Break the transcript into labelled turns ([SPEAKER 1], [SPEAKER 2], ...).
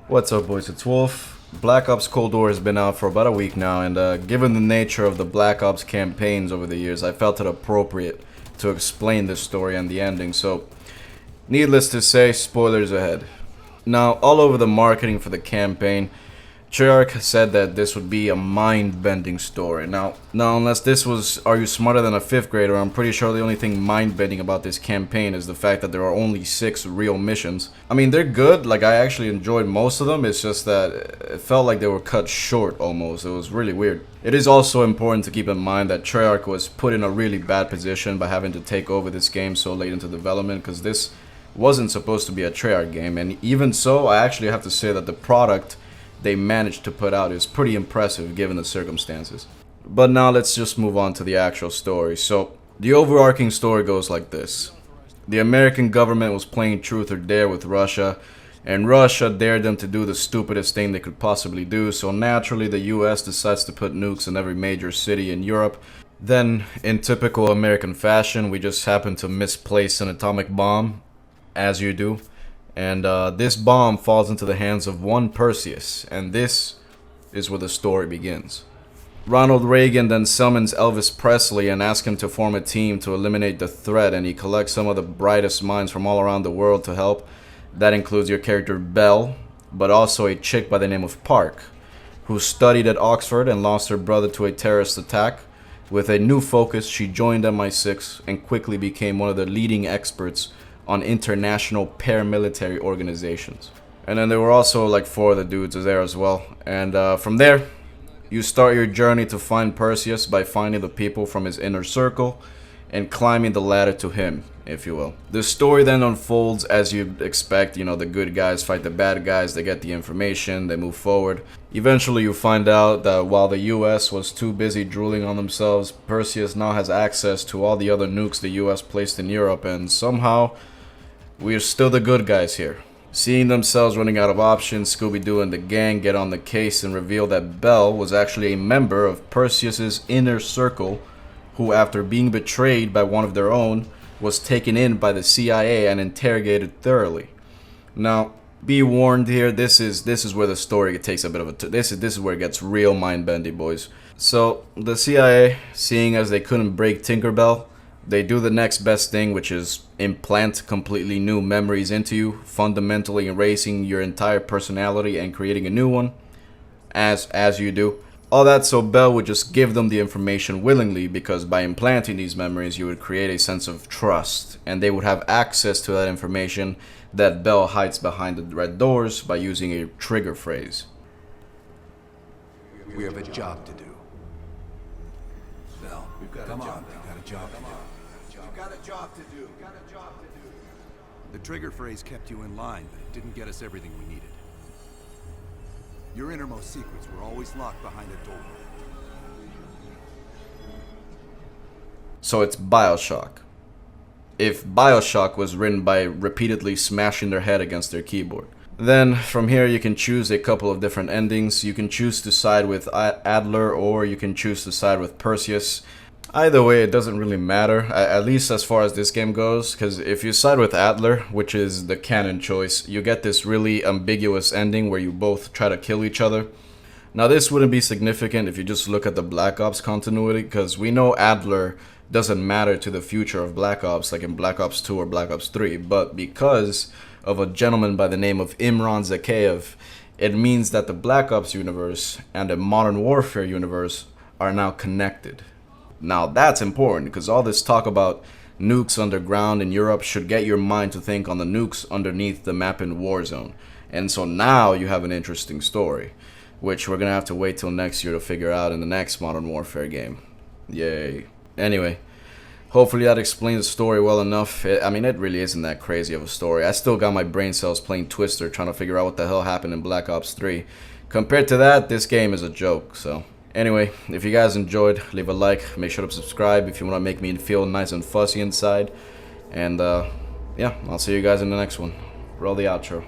[SPEAKER 1] What's up, boys? It's Wolf. Black Ops Cold War has been out for about a week now, and given the nature of the Black Ops campaigns over the years, I felt it appropriate to explain this story and the ending. So, needless to say, spoilers ahead. Now, all over the marketing for the campaign, Treyarch said that this would be a mind-bending story. Now, unless this was Are You Smarter Than a 5th Grader, I'm pretty sure the only thing mind-bending about this campaign is the fact that there are only 6 real missions. I mean, they're good, like I actually enjoyed most of them, it's just that it felt like they were cut short almost. It was really weird. It is also important to keep in mind that Treyarch was put in a really bad position by having to take over this game so late into development, because this wasn't supposed to be a Treyarch game, and even so, I actually have to say that the product they managed to put out is pretty impressive given the circumstances. But now let's just move on to the actual story. So, the overarching story goes like this. The American government was playing truth or dare with Russia, and Russia dared them to do the stupidest thing they could possibly do, so naturally the US decides to put nukes in every major city in Europe. Then, in typical American fashion, we just happen to misplace an atomic bomb, as you do. And this bomb falls into the hands of one Perseus, and this is where the story begins. Ronald Reagan then summons Elvis Presley and asks him to form a team to eliminate the threat, and he collects some of the brightest minds from all around the world to help. That includes your character Bell, but also a chick by the name of Park, who studied at Oxford and lost her brother to a terrorist attack. With a new focus, she joined MI6 and quickly became one of the leading experts on international paramilitary organizations. And then there were also like 4 of the dudes there as well. And from there, you start your journey to find Perseus by finding the people from his inner circle and climbing the ladder to him, if you will. The story then unfolds as you'd expect. You know, the good guys fight the bad guys, they get the information, they move forward. Eventually you find out that while the US was too busy drooling on themselves, Perseus now has access to all the other nukes the US placed in Europe, and somehow we are still the good guys here. Seeing themselves running out of options, Scooby-Doo and the gang get on the case and reveal that Bell was actually a member of Perseus's inner circle, who, after being betrayed by one of their own, was taken in by the CIA and interrogated thoroughly. Now, be warned here, this is where the story takes a bit of a this is where it gets real mind-bending, boys. So, the CIA, seeing as they couldn't break Tinkerbell, they do the next best thing, which is implant completely new memories into you, fundamentally erasing your entire personality and creating a new one, as you do. All that so Bell would just give them the information willingly, because by implanting these memories you would create a sense of trust, and they would have access to that information that Bell hides behind the red doors by using a trigger phrase.
[SPEAKER 2] We have a job to do. Bell, come on, we've got a job to do. The trigger phrase kept you in line, but it didn't get us everything we needed. Your innermost secrets were always locked behind a door.
[SPEAKER 1] So it's BioShock. If BioShock was written by repeatedly smashing their head against their keyboard. Then, from here you can choose a couple of different endings. You can choose to side with Adler, or you can choose to side with Perseus. Either way, it doesn't really matter, at least as far as this game goes, because if you side with Adler, which is the canon choice, you get this really ambiguous ending where you both try to kill each other. Now, this wouldn't be significant if you just look at the Black Ops continuity, because we know Adler doesn't matter to the future of Black Ops, like in Black Ops 2 or Black Ops 3, but because of a gentleman by the name of Imran Zakhaev, it means that the Black Ops universe and the Modern Warfare universe are now connected. Now that's important, because all this talk about nukes underground in Europe should get your mind to think on the nukes underneath the map in Warzone. And so now you have an interesting story, which we're gonna have to wait till next year to figure out in the next Modern Warfare game. Yay. Anyway, hopefully that explains the story well enough. I mean, it really isn't that crazy of a story. I still got my brain cells playing Twister trying to figure out what the hell happened in Black Ops 3. Compared to that, this game is a joke, so... Anyway, if you guys enjoyed, leave a like, make sure to subscribe if you want to make me feel nice and fuzzy inside. And yeah, I'll see you guys in the next one. Roll the outro.